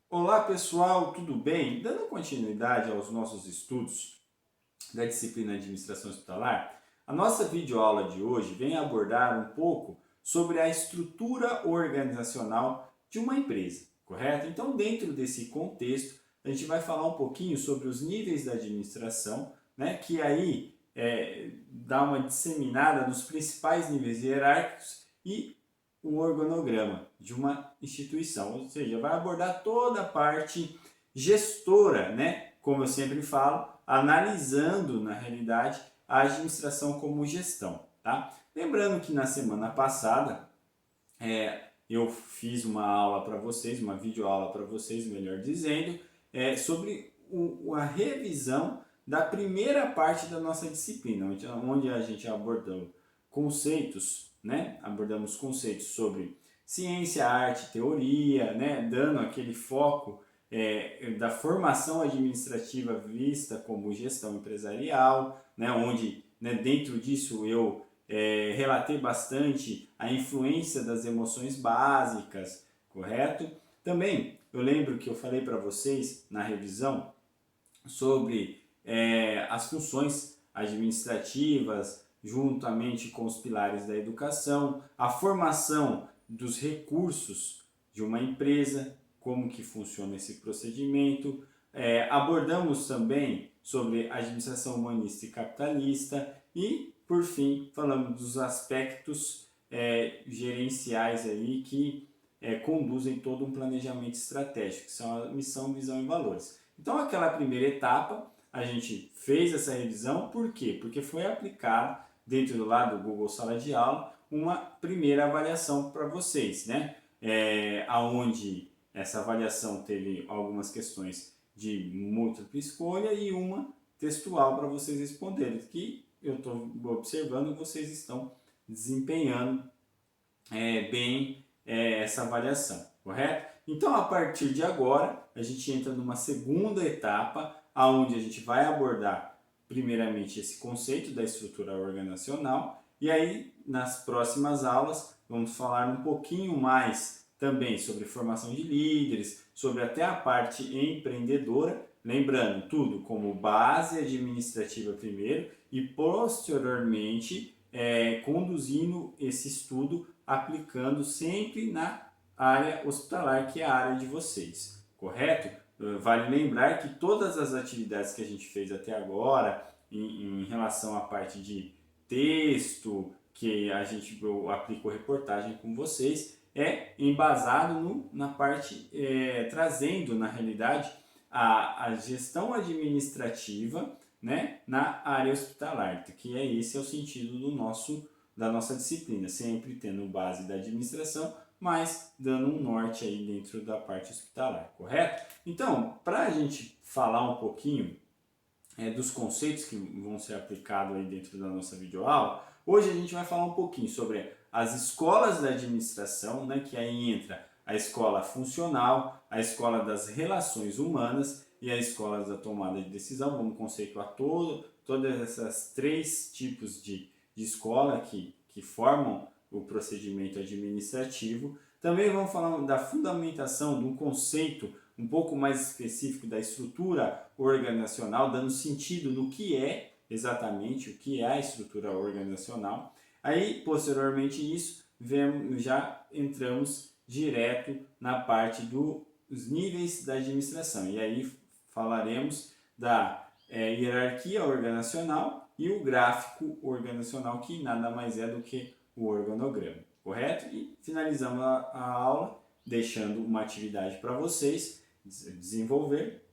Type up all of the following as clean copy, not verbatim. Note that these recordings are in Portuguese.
Olá pessoal, tudo bem? Dando continuidade aos nossos estudos da disciplina Administração Hospitalar, a nossa videoaula de hoje vem abordar um pouco sobre a estrutura organizacional de uma empresa, correto? Então, dentro desse contexto, a gente vai falar um pouquinho sobre os níveis da administração, né, que aí dá uma disseminada nos principais níveis hierárquicos e o organograma de uma instituição, ou seja, vai abordar toda a parte gestora, né? Como eu sempre falo, analisando na realidade a administração como gestão, tá? Lembrando que na semana passada eu fiz uma aula para vocês, uma videoaula para vocês, melhor dizendo, sobre a revisão da primeira parte da nossa disciplina, onde a gente abordou conceitos, né? Abordamos conceitos sobre ciência, arte, teoria, né? Dando aquele foco da formação administrativa vista como gestão empresarial, né? Onde, né, dentro disso eu relatei bastante a influência das emoções básicas, correto? Também eu lembro que eu falei para vocês na revisão sobre as funções administrativas, juntamente com os pilares da educação, a formação dos recursos de uma empresa, como que funciona esse procedimento. Abordamos também sobre administração humanista e capitalista e, por fim, falamos dos aspectos gerenciais aí que conduzem todo um planejamento estratégico, que são a missão, visão e valores. Então, aquela primeira etapa, a gente fez essa revisão, por quê? Porque foi aplicado dentro do lado do Google Sala de Aula uma primeira avaliação para vocês, né? Aonde essa avaliação teve algumas questões de múltipla escolha e uma textual para vocês responderem, que eu estou observando que vocês estão desempenhando bem essa avaliação, correto? Então, a partir de agora, a gente entra numa segunda etapa, aonde a gente vai abordar primeiramente esse conceito da estrutura organizacional e aí nas próximas aulas vamos falar um pouquinho mais também sobre formação de líderes, sobre até a parte empreendedora, lembrando tudo como base administrativa primeiro e posteriormente conduzindo esse estudo aplicando sempre na área hospitalar, que é a área de vocês, correto? Vale lembrar que todas as atividades que a gente fez até agora, em relação à parte de texto, que a gente aplicou reportagem com vocês, é embasado na parte, trazendo na realidade a gestão administrativa, né, na área hospitalar, que esse é o sentido da nossa disciplina, sempre tendo base da administração, mas dando um norte aí dentro da parte hospitalar, correto? Então, para a gente falar um pouquinho dos conceitos que vão ser aplicados aí dentro da nossa videoaula, hoje a gente vai falar um pouquinho sobre as escolas da administração, né, que aí entra a escola funcional, a escola das relações humanas e a escola da tomada de decisão. Vamos conceituar todas essas três tipos de escola que formam o procedimento administrativo. Também vamos falar da fundamentação de um conceito um pouco mais específico da estrutura organizacional, dando sentido no que é exatamente o que é a estrutura organizacional. Aí, posteriormente isso, já entramos direto na parte dos níveis da administração. E aí falaremos da hierarquia organizacional e o gráfico organizacional, que nada mais é do que o organograma, correto? E finalizamos a aula deixando uma atividade para vocês desenvolver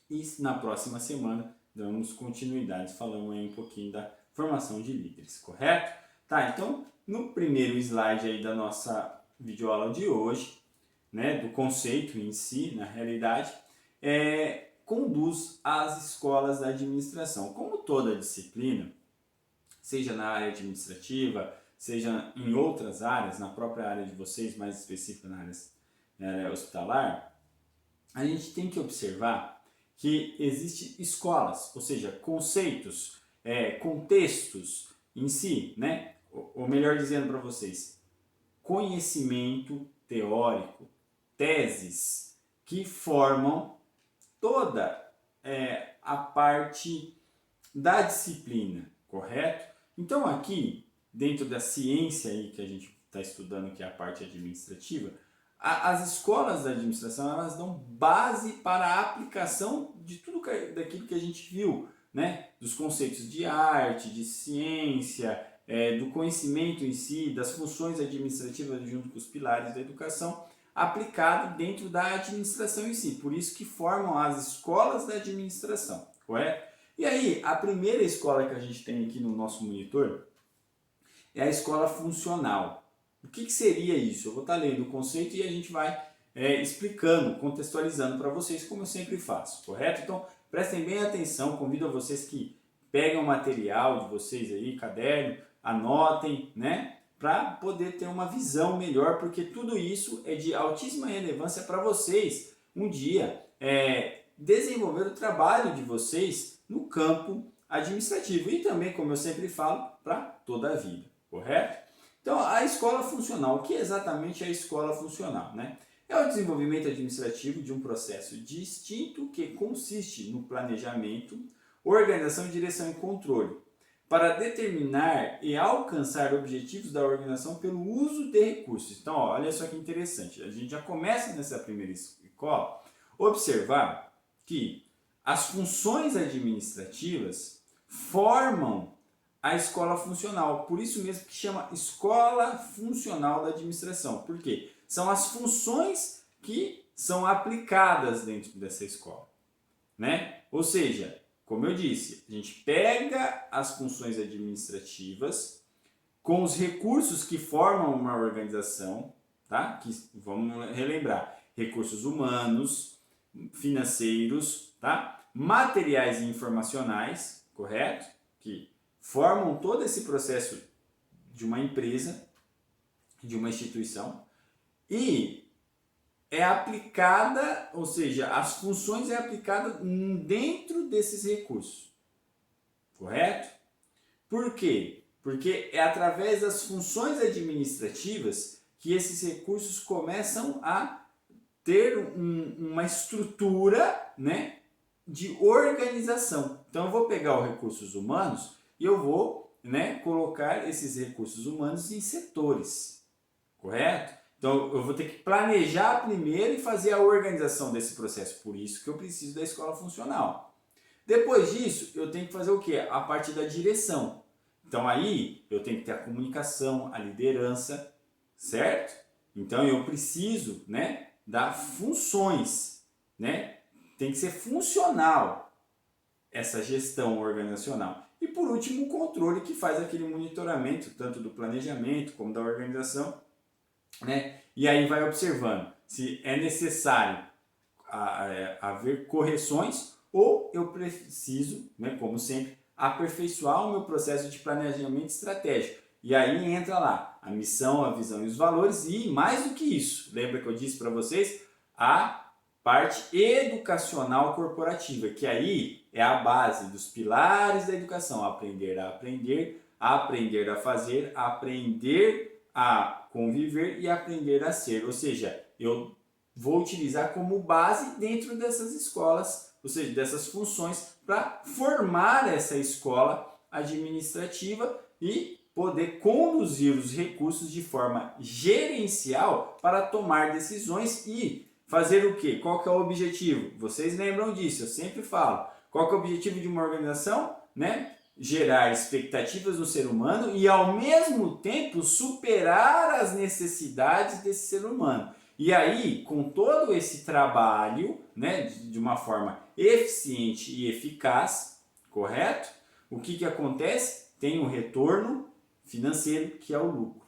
e na próxima semana damos continuidade falando aí um pouquinho da formação de líderes, correto? Tá, então no primeiro slide aí da nossa videoaula de hoje, né, do conceito em si, na realidade, conduz às escolas da administração. Como toda disciplina, seja na área administrativa, seja em outras áreas, na própria área de vocês, mais específica na área hospitalar, a gente tem que observar que existem escolas, ou seja, conceitos, contextos em si, né? Ou melhor dizendo para vocês, conhecimento teórico, teses que formam toda a parte da disciplina, correto? Então aqui, dentro da ciência aí que a gente está estudando, que é a parte administrativa, as escolas da administração, elas dão base para a aplicação de tudo daquilo que a gente viu, né? Dos conceitos de arte, de ciência, do conhecimento em si, das funções administrativas junto com os pilares da educação, aplicado dentro da administração em si. Por isso que formam as escolas da administração, correto? E aí, a primeira escola que a gente tem aqui no nosso monitor é a escola funcional. O que seria isso? Eu vou estar lendo o conceito e a gente vai explicando, contextualizando para vocês, como eu sempre faço, correto? Então, prestem bem atenção, convido a vocês que peguem o material de vocês aí, caderno, anotem, né? Para poder ter uma visão melhor, porque tudo isso é de altíssima relevância para vocês um dia desenvolver o trabalho de vocês no campo administrativo e também, como eu sempre falo, para toda a vida, correto? Então, a escola funcional, o que exatamente é a escola funcional, né? É o desenvolvimento administrativo de um processo distinto que consiste no planejamento, organização, direção e controle, para determinar e alcançar objetivos da organização pelo uso de recursos. Então, olha só que interessante, a gente já começa nessa primeira escola observar que as funções administrativas formam a escola funcional, por isso mesmo que chama escola funcional da administração. Por quê? São as funções que são aplicadas dentro dessa escola, né? Ou seja, como eu disse, a gente pega as funções administrativas com os recursos que formam uma organização, tá? Que vamos relembrar, recursos humanos, financeiros, tá? Materiais e informacionais, correto? Que formam todo esse processo de uma empresa, de uma instituição, e é aplicada, ou seja, as funções é aplicada dentro desses recursos, correto? Por quê? Porque é através das funções administrativas que esses recursos começam a ter uma estrutura, né, de organização. Então eu vou pegar os recursos humanos e eu vou, né, colocar esses recursos humanos em setores, correto? Então eu vou ter que planejar primeiro e fazer a organização desse processo. Por isso que eu preciso da escola funcional. Depois disso, eu tenho que fazer o quê? A parte da direção. Então aí eu tenho que ter a comunicação, a liderança, certo? Então eu preciso, né, dar funções, né? Tem que ser funcional essa gestão organizacional. E por último, o controle, que faz aquele monitoramento, tanto do planejamento como da organização, né? E aí vai observando se é necessário haver correções ou eu preciso, né, como sempre, aperfeiçoar o meu processo de planejamento estratégico. E aí entra lá a missão, a visão e os valores e mais do que isso, lembra que eu disse para vocês? A parte educacional corporativa, que aí é a base dos pilares da educação, aprender a aprender, aprender a fazer, aprender a conviver e aprender a ser. Ou seja, eu vou utilizar como base dentro dessas escolas, ou seja, dessas funções, para formar essa escola administrativa e poder conduzir os recursos de forma gerencial para tomar decisões e fazer o quê? Qual que é o objetivo? Vocês lembram disso, eu sempre falo. Qual que é o objetivo de uma organização? Né? Gerar expectativas no ser humano e ao mesmo tempo superar as necessidades desse ser humano. E aí, com todo esse trabalho, né, de uma forma eficiente e eficaz, correto? O que acontece? Tem um retorno financeiro, que é o lucro.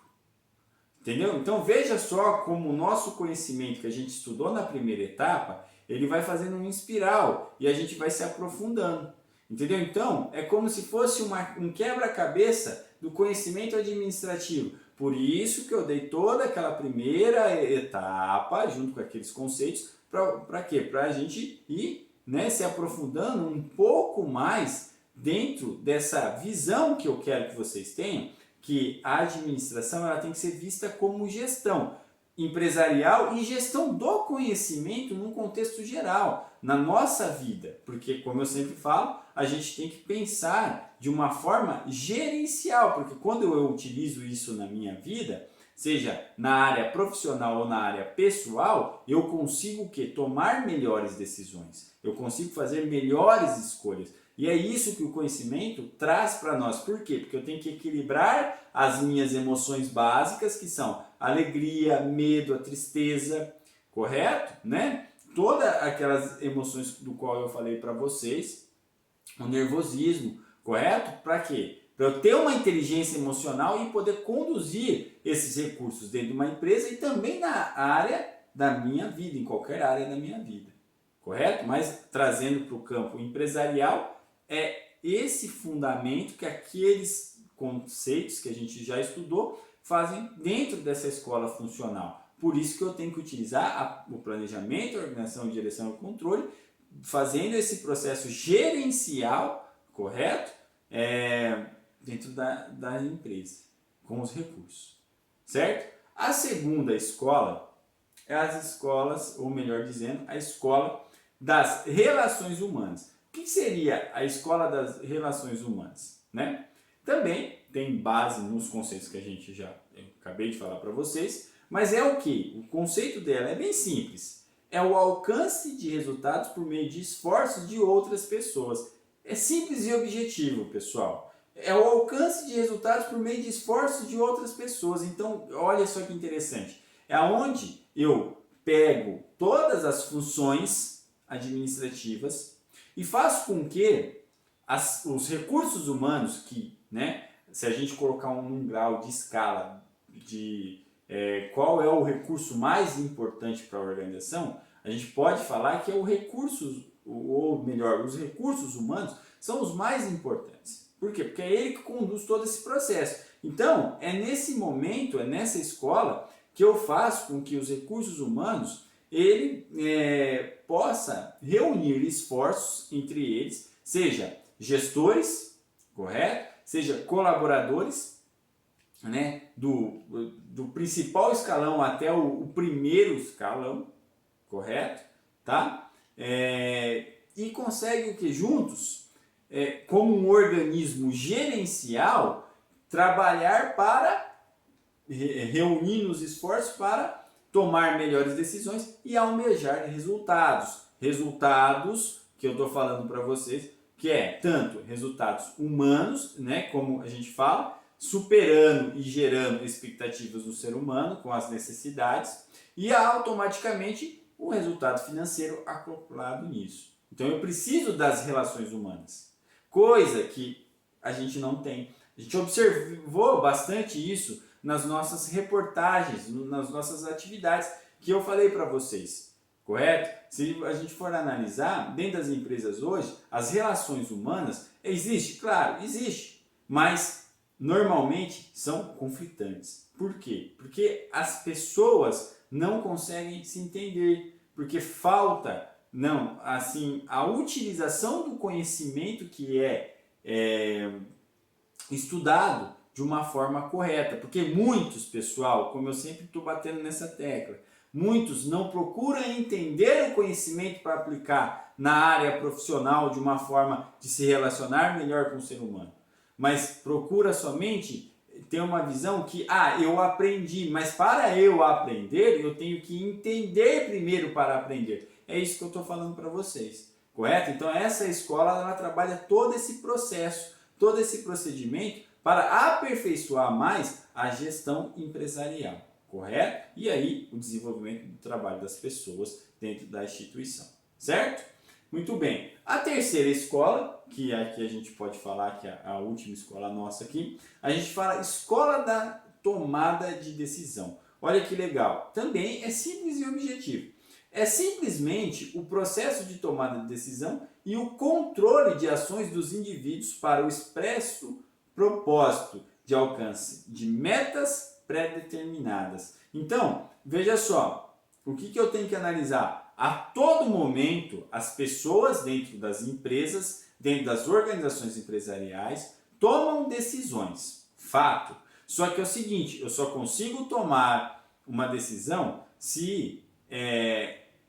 Entendeu? Então veja só como o nosso conhecimento que a gente estudou na primeira etapa, ele vai fazendo uma espiral e a gente vai se aprofundando. Entendeu? Então é como se fosse um quebra-cabeça do conhecimento administrativo. Por isso que eu dei toda aquela primeira etapa junto com aqueles conceitos. Para quê? Para a gente ir, né, se aprofundando um pouco mais dentro dessa visão que eu quero que vocês tenham, que a administração ela tem que ser vista como gestão. empresarial e gestão do conhecimento num contexto geral, na nossa vida. Porque, como eu sempre falo, a gente tem que pensar de uma forma gerencial, porque quando eu utilizo isso na minha vida, seja na área profissional ou na área pessoal, eu consigo o quê? Tomar melhores decisões, eu consigo fazer melhores escolhas. E é isso que o conhecimento traz para nós. Por quê? Porque eu tenho que equilibrar as minhas emoções básicas, que são a alegria, medo, a tristeza, correto? Né? Todas aquelas emoções do qual eu falei para vocês, o nervosismo, correto? Para quê? Para eu ter uma inteligência emocional e poder conduzir esses recursos dentro de uma empresa e também na área da minha vida, em qualquer área da minha vida, correto? Mas trazendo para o campo empresarial, é esse fundamento que aqueles conceitos que a gente já estudou fazem dentro dessa escola funcional. Por isso que eu tenho que utilizar o planejamento, a organização, a direção e o controle, fazendo esse processo gerencial, correto? Dentro da empresa, com os recursos, certo? A segunda escola é as escolas, ou melhor dizendo, a escola das relações humanas. O que seria a escola das relações humanas? Né? Também tem base nos conceitos que eu acabei de falar para vocês, mas é o que? O conceito dela é bem simples. É o alcance de resultados por meio de esforços de outras pessoas. É simples e objetivo, pessoal. É o alcance de resultados por meio de esforços de outras pessoas. Então, olha só que interessante. É onde eu pego todas as funções administrativas e faço com que os recursos humanos, que, né, se a gente colocar um grau de escala de qual é o recurso mais importante para a organização, a gente pode falar que é o recurso, ou melhor, os recursos humanos são os mais importantes. Por quê? Porque é ele que conduz todo esse processo. Então, é nesse momento, é nessa escola que eu faço com que os recursos humanos ele possa reunir esforços entre eles, seja gestores, correto? Seja colaboradores, né? do principal escalão até o primeiro escalão, correto? Tá? E consegue o que? Juntos, como um organismo gerencial, trabalhar para reunir os esforços para tomar melhores decisões e almejar resultados. Resultados que eu estou falando para vocês, que é tanto resultados humanos, né, como a gente fala, superando e gerando expectativas do ser humano com as necessidades e automaticamente o resultado financeiro acoplado nisso. Então eu preciso das relações humanas, coisa que a gente não tem. A gente observou bastante isso nas nossas reportagens, nas nossas atividades que eu falei para vocês, correto? Se a gente for analisar, dentro das empresas hoje, as relações humanas, existe? Claro, existe, mas normalmente são conflitantes. Por quê? Porque as pessoas não conseguem se entender, porque falta a utilização do conhecimento que é estudado de uma forma correta, porque muitos, pessoal, como eu sempre estou batendo nessa tecla, muitos não procuram entender o conhecimento para aplicar na área profissional de uma forma de se relacionar melhor com o ser humano, mas procura somente ter uma visão que, eu aprendi, mas para eu aprender, eu tenho que entender primeiro para aprender. É isso que eu estou falando para vocês, correto? Então essa escola, ela trabalha todo esse processo, todo esse procedimento para aperfeiçoar mais a gestão empresarial, correto? E aí o desenvolvimento do trabalho das pessoas dentro da instituição, certo? Muito bem. A terceira escola, que aqui a gente pode falar que é a última escola nossa aqui, a gente fala escola da tomada de decisão. Olha que legal. Também é simples e objetivo. É simplesmente o processo de tomada de decisão e o controle de ações dos indivíduos para o expresso propósito de alcance de metas pré-determinadas. Então, veja só, o que eu tenho que analisar? A todo momento, as pessoas dentro das empresas, dentro das organizações empresariais, tomam decisões. Fato. Só que é o seguinte, eu só consigo tomar uma decisão se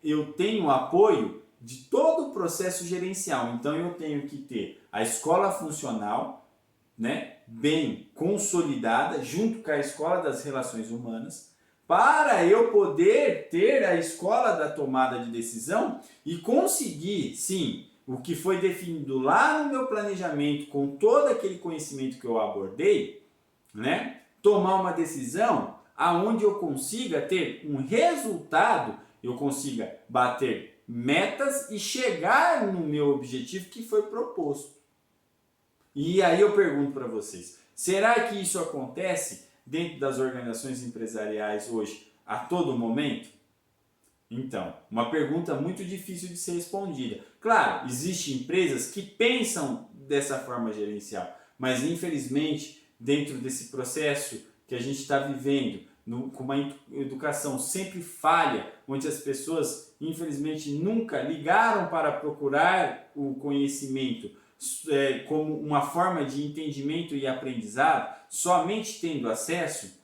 eu tenho apoio de todo o processo gerencial. Então eu tenho que ter a escola funcional, né, bem consolidada, junto com a escola das relações humanas, para eu poder ter a escola da tomada de decisão e conseguir, sim, o que foi definido lá no meu planejamento, com todo aquele conhecimento que eu abordei, né, tomar uma decisão aonde eu consiga ter um resultado, eu consiga bater metas e chegar no meu objetivo que foi proposto. E aí eu pergunto para vocês, será que isso acontece dentro das organizações empresariais hoje a todo momento? Então, uma pergunta muito difícil de ser respondida. Claro, existem empresas que pensam dessa forma gerencial, mas infelizmente, dentro desse processo que a gente está vivendo, com uma educação sempre falha, onde as pessoas infelizmente nunca ligaram para procurar o conhecimento como uma forma de entendimento e aprendizado, somente tendo acesso,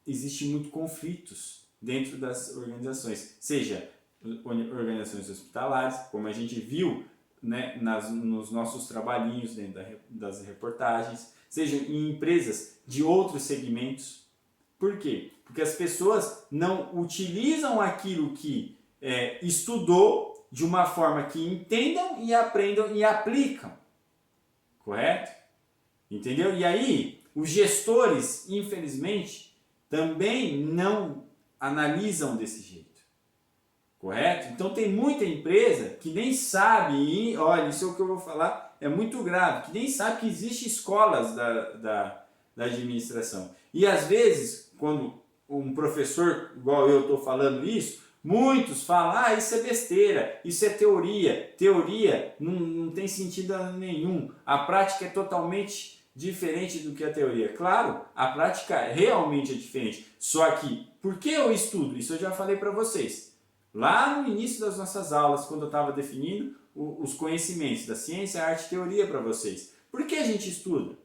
existem muitos conflitos dentro das organizações, seja organizações hospitalares, como a gente viu, né, nos nossos trabalhinhos dentro das reportagens, seja em empresas de outros segmentos. Por quê? Porque as pessoas não utilizam aquilo que estudou de uma forma que entendam e aprendam e aplicam. Correto? Entendeu? E aí, os gestores, infelizmente, também não analisam desse jeito. Correto? Então tem muita empresa que nem sabe, e olha, isso é o que eu vou falar, é muito grave, que nem sabe que existem escolas da administração. E às vezes, quando um professor, igual eu estou falando isso, muitos falam, isso é besteira, isso é teoria. Teoria não tem sentido nenhum. A prática é totalmente diferente do que a teoria. Claro, a prática realmente é diferente. Só que, por que eu estudo? Isso eu já falei para vocês. Lá no início das nossas aulas, quando eu estava definindo os conhecimentos da ciência, arte e teoria para vocês. Por que a gente estuda?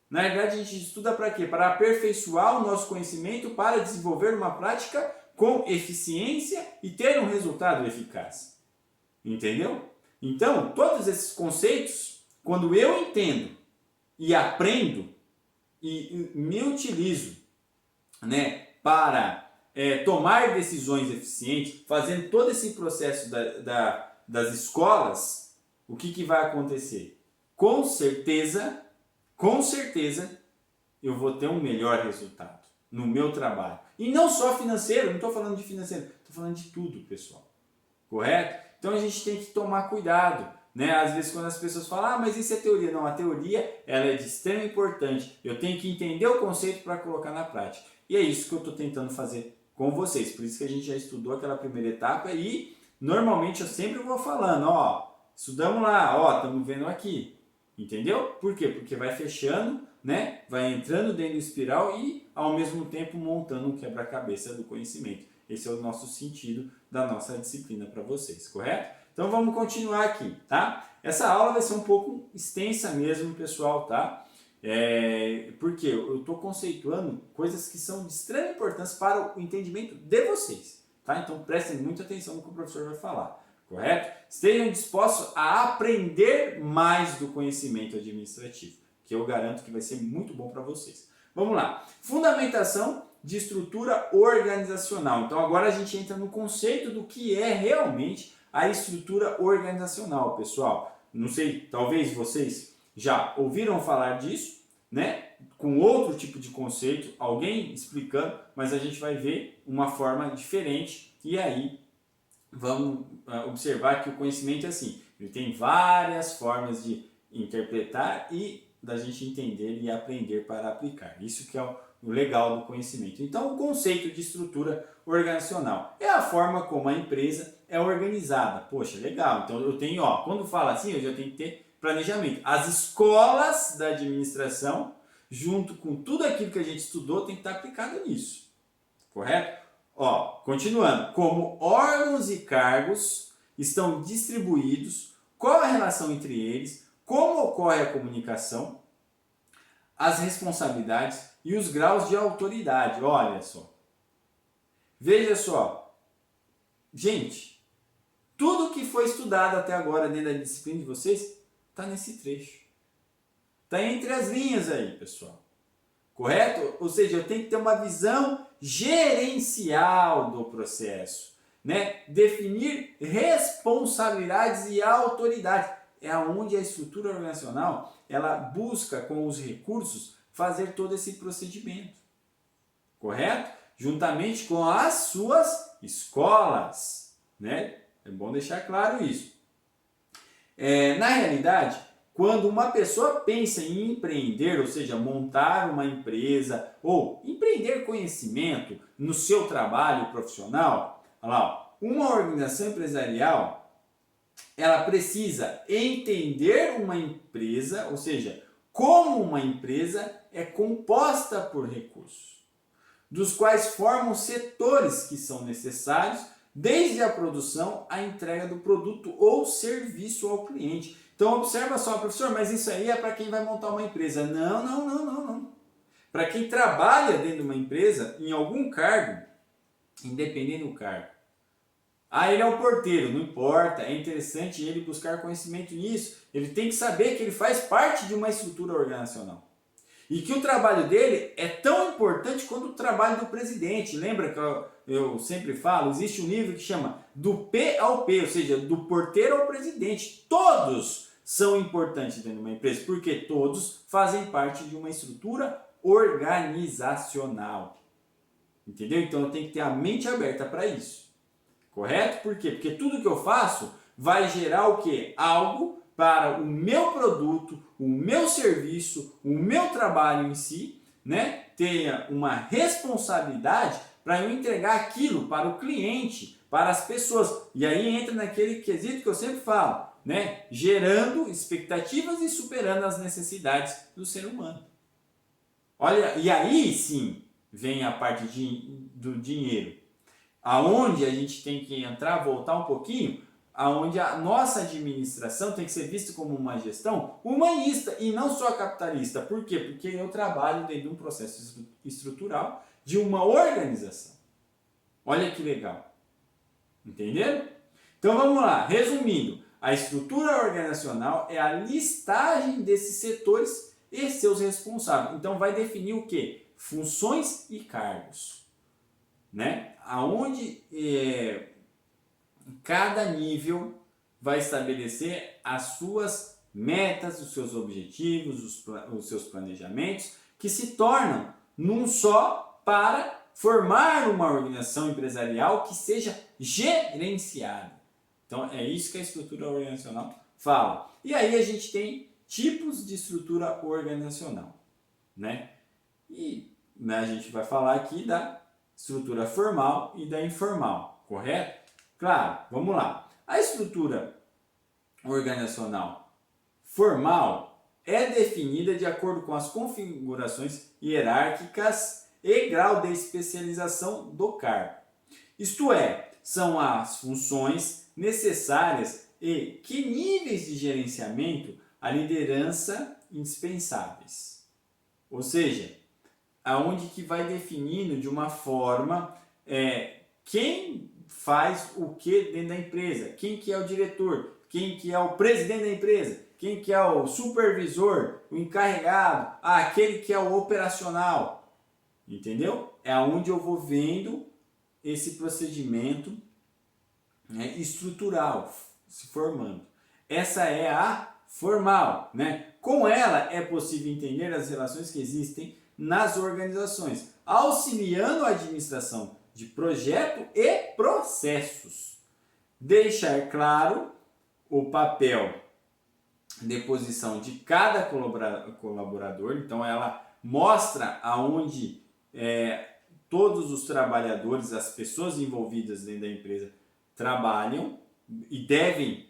Na verdade, a gente estuda para quê? Para aperfeiçoar o nosso conhecimento, para desenvolver uma prática com eficiência e ter um resultado eficaz. Entendeu? Então, todos esses conceitos, quando eu entendo e aprendo e me utilizo, né, para tomar decisões eficientes, fazendo todo esse processo das escolas, o que vai acontecer? Com certeza, eu vou ter um melhor resultado no meu trabalho. E não só financeiro, não estou falando de financeiro, estou falando de tudo, pessoal. Correto? Então a gente tem que tomar cuidado. Né? Às vezes quando as pessoas falam, mas isso é teoria. Não, a teoria ela é de extrema importância. Eu tenho que entender o conceito para colocar na prática. E é isso que eu estou tentando fazer com vocês. Por isso que a gente já estudou aquela primeira etapa e normalmente eu sempre vou falando, estudamos lá, estamos vendo aqui. Entendeu? Por quê? Porque vai fechando, né? Vai entrando dentro do espiral e ao mesmo tempo montando um quebra-cabeça do conhecimento. Esse é o nosso sentido da nossa disciplina para vocês, correto? Então vamos continuar aqui, tá? Essa aula vai ser um pouco extensa mesmo, pessoal, tá? Porque eu estou conceituando coisas que são de extrema importância para o entendimento de vocês, tá? Então prestem muita atenção no que o professor vai falar, correto? Estejam dispostos a aprender mais do conhecimento administrativo, que eu garanto que vai ser muito bom para vocês. Vamos lá. Fundamentação de estrutura organizacional. Então agora a gente entra no conceito do que é realmente a estrutura organizacional, pessoal. Não sei, talvez vocês já ouviram falar disso, né? Com outro tipo de conceito, alguém explicando, mas a gente vai ver uma forma diferente e aí vamos observar que o conhecimento é assim, ele tem várias formas de interpretar e da gente entender e aprender para aplicar. Isso que é o legal do conhecimento. Então, o conceito de estrutura organizacional é a forma como a empresa é organizada. Poxa, legal. Então, eu tenho, quando fala assim, eu já tenho que ter planejamento. As escolas da administração, junto com tudo aquilo que a gente estudou, tem que estar aplicado nisso. Correto? Continuando. Como órgãos e cargos estão distribuídos, qual a relação entre eles, como ocorre a comunicação, as responsabilidades e os graus de autoridade. Olha só. Veja só, gente, tudo que foi estudado até agora dentro da disciplina de vocês está nesse trecho. Está entre as linhas aí, pessoal. Correto? Ou seja, eu tenho que ter uma visão gerencial do processo, né? Definir responsabilidades e autoridades. É onde a estrutura organizacional ela busca com os recursos fazer todo esse procedimento. Correto? Juntamente com as suas escolas, né? É bom deixar claro isso. Na realidade, quando uma pessoa pensa em empreender, ou seja, montar uma empresa ou empreender conhecimento no seu trabalho profissional, olha lá, uma organização empresarial, ela precisa entender uma empresa, ou seja, como uma empresa é composta por recursos, dos quais formam setores que são necessários, desde a produção à entrega do produto ou serviço ao cliente. Então observa só, professor, mas isso aí é para quem vai montar uma empresa. Não. Para quem trabalha dentro de uma empresa, em algum cargo, independente do cargo. Ele é um porteiro, não importa, é interessante ele buscar conhecimento nisso. Ele tem que saber que ele faz parte de uma estrutura organizacional. E que o trabalho dele é tão importante quanto o trabalho do presidente. Lembra que eu sempre falo, existe um livro que chama do P ao P, ou seja, do porteiro ao presidente. Todos são importantes dentro de uma empresa, porque todos fazem parte de uma estrutura organizacional. Entendeu? Então eu tenho que ter a mente aberta para isso. Correto? Por quê? Porque tudo que eu faço vai gerar o quê? Algo para o meu produto, o meu serviço, o meu trabalho em si, né? Tenha uma responsabilidade para eu entregar aquilo para o cliente, para as pessoas. E aí entra naquele quesito que eu sempre falo, né? Gerando expectativas e superando as necessidades do ser humano. Olha, e aí sim vem a parte do dinheiro. Aonde a gente tem que entrar, voltar um pouquinho, aonde a nossa administração tem que ser vista como uma gestão humanista e não só capitalista. Por quê? Porque eu trabalho dentro de um processo estrutural de uma organização. Olha que legal. Entenderam? Então vamos lá, resumindo, a estrutura organizacional é a listagem desses setores e seus responsáveis. Então vai definir o quê? Funções e cargos, né? Aonde cada nível vai estabelecer as suas metas, os seus objetivos, os seus planejamentos, que se tornam num só para formar uma organização empresarial que seja gerenciada. Então é isso que a estrutura organizacional fala. E aí a gente tem tipos de estrutura organizacional, né? E a gente vai falar aqui da estrutura formal e da informal, correto? Claro, vamos lá. A estrutura organizacional formal é definida de acordo com as configurações hierárquicas e grau de especialização do cargo. Isto é, são as funções necessárias e que níveis de gerenciamento a liderança indispensáveis. Ou seja, aonde que vai definindo de uma forma quem faz o que dentro da empresa, quem que é o diretor, quem que é o presidente da empresa, quem que é o supervisor, o encarregado, aquele que é o operacional, entendeu? É aonde eu vou vendo esse procedimento, né, estrutural se formando. Essa é a formal, né? Com ela é possível entender as relações que existem nas organizações, auxiliando a administração de projeto e processos. Deixar claro o papel de posição de cada colaborador, então ela mostra aonde todos os trabalhadores, as pessoas envolvidas dentro da empresa trabalham e devem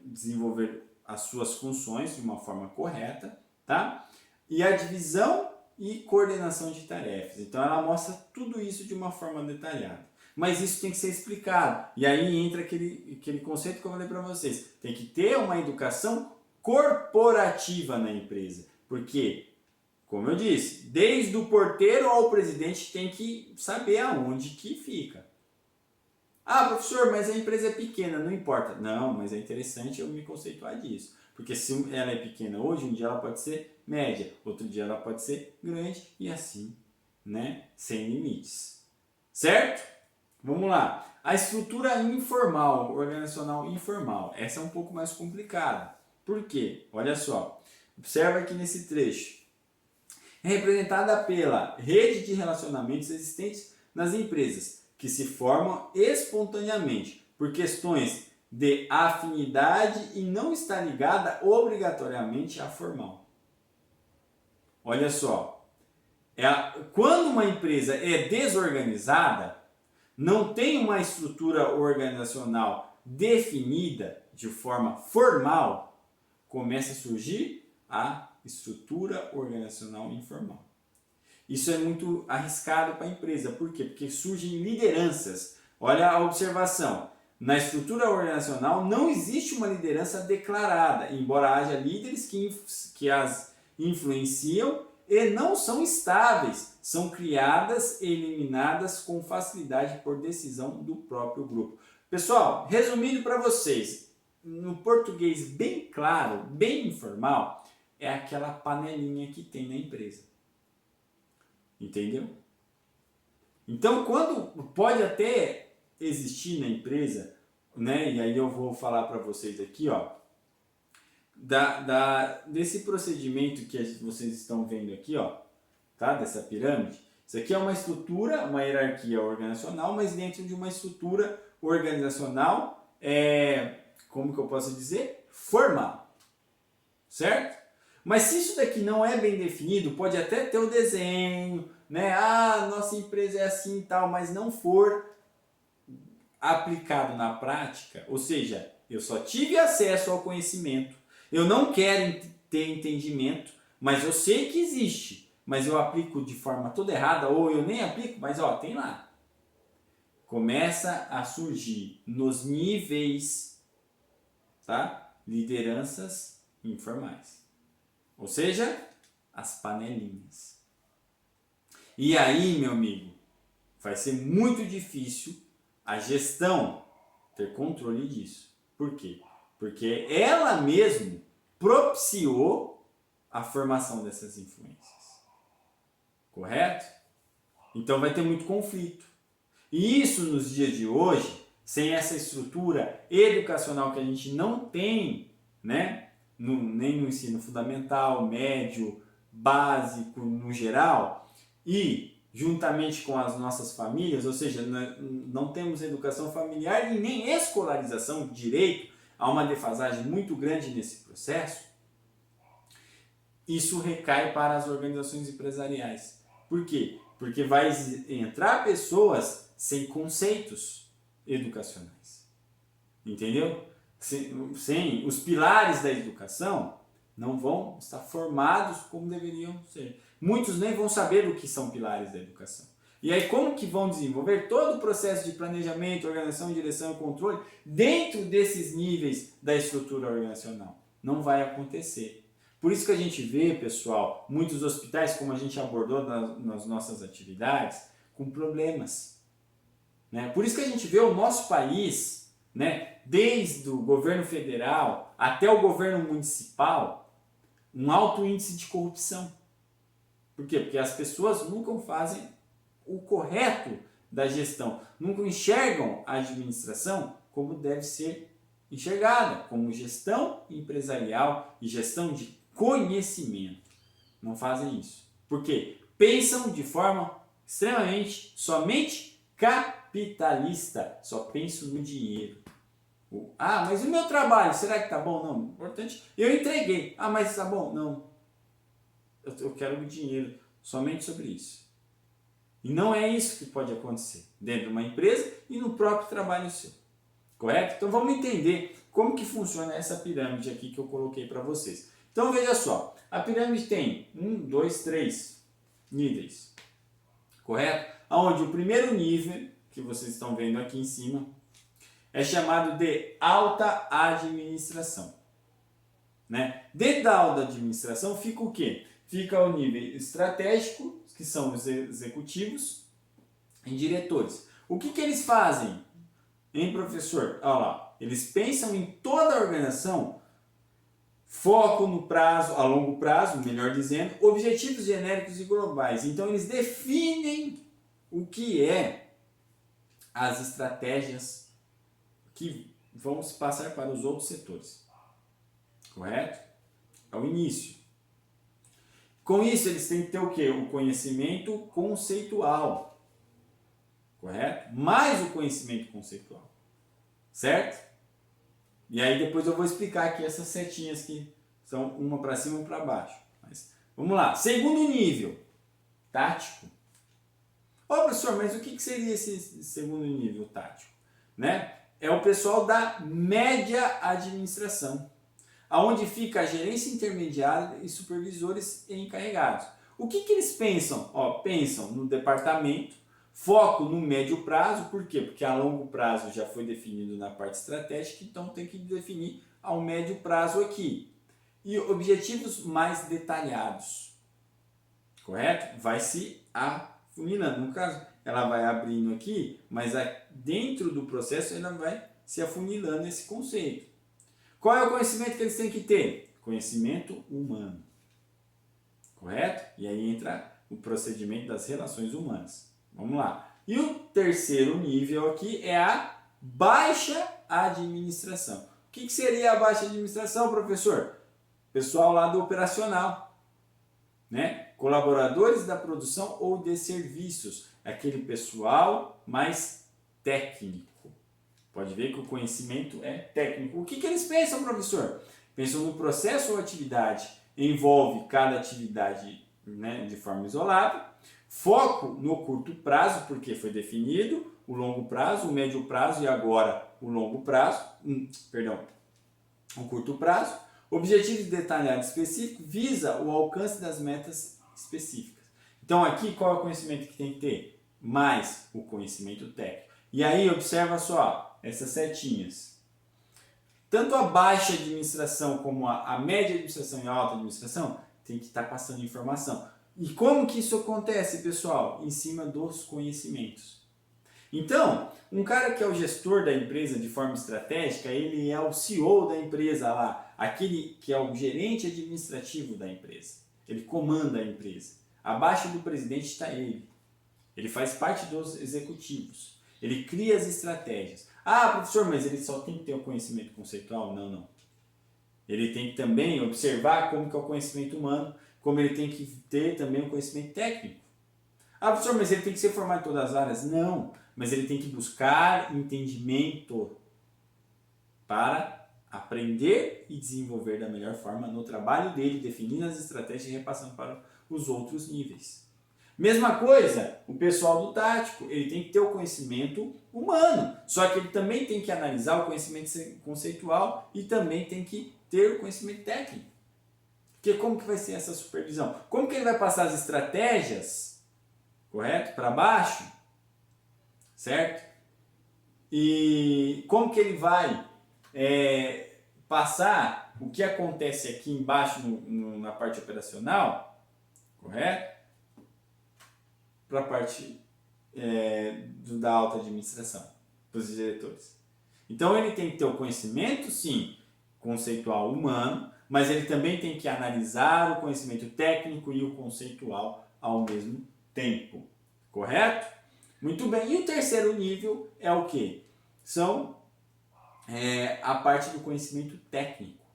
desenvolver as suas funções de uma forma correta, tá? E a divisão e coordenação de tarefas. Então ela mostra tudo isso de uma forma detalhada. Mas isso tem que ser explicado. E aí entra aquele conceito que eu falei para vocês. Tem que ter uma educação corporativa na empresa. Porque Como eu disse, desde o porteiro ao presidente tem que saber aonde que fica. Ah, professor, mas a empresa é pequena, não importa. Não, mas é interessante eu me conceituar disso. Porque se ela é pequena hoje, um dia ela pode ser média, outro dia ela pode ser grande e assim, né? Sem limites. Certo? Vamos lá. A estrutura informal, organizacional informal. Essa é um pouco mais complicada. Por quê? Olha só. Observa aqui nesse trecho. É representada pela rede de relacionamentos existentes nas empresas, que se formam espontaneamente por questões de afinidade e não está ligada obrigatoriamente à formal. Olha só, quando uma empresa é desorganizada, não tem uma estrutura organizacional definida de forma formal, começa a surgir a estrutura organizacional informal. Isso é muito arriscado para a empresa. Por quê? Porque surgem lideranças. Olha a observação. Na estrutura organizacional não existe uma liderança declarada, embora haja líderes que as influenciam e não são estáveis. São criadas e eliminadas com facilidade por decisão do próprio grupo. Pessoal, resumindo para vocês, no português bem claro, bem informal, é aquela panelinha que tem na empresa. Entendeu? Então, quando pode até existir na empresa, né? E aí eu vou falar para vocês aqui, ó, desse procedimento que vocês estão vendo aqui, ó, tá? Dessa pirâmide. Isso aqui é uma estrutura, uma hierarquia organizacional, mas dentro de uma estrutura organizacional, como que eu posso dizer? Formal. Certo? Mas se isso daqui não é bem definido, pode até ter o desenho, né? Ah, nossa empresa é assim e tal, mas não for aplicado na prática, ou seja, eu só tive acesso ao conhecimento, eu não quero ter entendimento, mas eu sei que existe, mas eu aplico de forma toda errada, ou eu nem aplico, mas ó, tem lá. Começa a surgir nos níveis, tá? Lideranças informais. Ou seja, as panelinhas. E aí, meu amigo, vai ser muito difícil a gestão ter controle disso. Por quê? Porque ela mesmo propiciou a formação dessas influências. Correto? Então vai ter muito conflito. E isso nos dias de hoje, sem essa estrutura educacional que a gente não tem, né? Nem no ensino fundamental, médio, básico, no geral, e juntamente com as nossas famílias, ou seja, não temos educação familiar e nem escolarização direito, há uma defasagem muito grande nesse processo, isso recai para as organizações empresariais. Por quê? Porque vai entrar pessoas sem conceitos educacionais. Entendeu? Sem os pilares da educação não vão estar formados como deveriam ser. Muitos nem vão saber o que são pilares da educação. E aí como que vão desenvolver todo o processo de planejamento, organização, direção e controle dentro desses níveis da estrutura organizacional? Não vai acontecer. Por isso que a gente vê, pessoal, muitos hospitais, como a gente abordou nas nossas atividades, com problemas. Né? Por isso que a gente vê o nosso país, né, desde o governo federal até o governo municipal, um alto índice de corrupção. Por quê? Porque as pessoas nunca fazem o correto da gestão, nunca enxergam a administração como deve ser enxergada, como gestão empresarial e gestão de conhecimento. Não fazem isso. Por quê? Pensam de forma extremamente, somente capitalista, só penso no dinheiro. Ah, mas o meu trabalho, será que tá bom? Não, importante, eu entreguei. Ah, mas tá bom? Não. Eu quero o dinheiro, somente sobre isso. E não é isso que pode acontecer dentro de uma empresa e no próprio trabalho seu. Correto? Então vamos entender como que funciona essa pirâmide aqui que eu coloquei para vocês. Então veja só, a pirâmide tem 1, 2, 3 níveis. Correto? Onde o primeiro nível, que vocês estão vendo aqui em cima, é chamado de alta administração. Né? Dentro da alta administração fica o quê? fica o nível estratégico, que são os executivos e diretores. O que eles fazem, hein, professor? Olha lá, eles pensam em toda a organização, foco no prazo, a longo prazo, melhor dizendo, objetivos genéricos e globais. Então eles definem o que é as estratégias que vão se passar para os outros setores. Correto? É o início. Com isso, eles têm que ter o quê? O conhecimento conceitual. Correto? Mais o conhecimento conceitual. Certo? E aí depois eu vou explicar aqui essas setinhas que são uma para cima e uma para baixo. Mas, vamos lá. Segundo nível, tático. Ô professor, mas o que seria esse segundo nível tático? Né? É o pessoal da média administração, aonde fica a gerência intermediária e supervisores e encarregados. O que eles pensam? Pensam no departamento, foco no médio prazo, por quê? Porque a longo prazo já foi definido na parte estratégica, então tem que definir ao médio prazo aqui. E objetivos mais detalhados, correto? Vai se afunilando. No caso, ela vai abrindo aqui, mas dentro do processo ela vai se afunilando esse conceito. Qual é o conhecimento que eles têm que ter? Conhecimento humano. Correto? E aí entra o procedimento das relações humanas. Vamos lá. E o terceiro nível aqui é a baixa administração. O que seria a baixa administração, professor? Pessoal lá do operacional, né? Colaboradores da produção ou de serviços. Aquele pessoal mais técnico. Pode ver que o conhecimento é técnico. O que eles pensam, professor? Pensam no processo ou atividade. Envolve cada atividade, né, de forma isolada. Foco no curto prazo, porque foi definido. O longo prazo, o médio prazo e agora o longo prazo. O curto prazo. Objetivos detalhados específicos visa o alcance das metas específicas. Então aqui qual é o conhecimento que tem que ter? Mais o conhecimento técnico. E aí observa só essas setinhas. Tanto a baixa administração como a média administração e a alta administração tem que estar passando informação. E como que isso acontece, pessoal? Em cima dos conhecimentos. Então, um cara que é o gestor da empresa de forma estratégica, ele é o CEO da empresa lá, aquele que é o gerente administrativo da empresa. Ele comanda a empresa. Abaixo do presidente está ele. Ele faz parte dos executivos. Ele cria as estratégias. Ah, professor, mas ele só tem que ter o conhecimento conceitual? Não. Ele tem que também observar como que é o conhecimento humano, como ele tem que ter também o conhecimento técnico. Ah, professor, mas ele tem que ser formado em todas as áreas? Não, mas ele tem que buscar entendimento para aprender e desenvolver da melhor forma no trabalho dele, definindo as estratégias e repassando para os outros níveis. Mesma coisa, o pessoal do tático, ele tem que ter o conhecimento humano, só que ele também tem que analisar o conhecimento conceitual e também tem que ter o conhecimento técnico. Porque como que vai ser essa supervisão? Como que ele vai passar as estratégias, correto? Para baixo, certo? E como que ele vai passar o que acontece aqui embaixo na parte operacional, correto? Para a parte da alta administração, para os diretores. Então ele tem que ter o conhecimento, sim, conceitual humano, mas ele também tem que analisar o conhecimento técnico e o conceitual ao mesmo tempo. Correto? Muito bem. E o terceiro nível é o quê? São a parte do conhecimento técnico,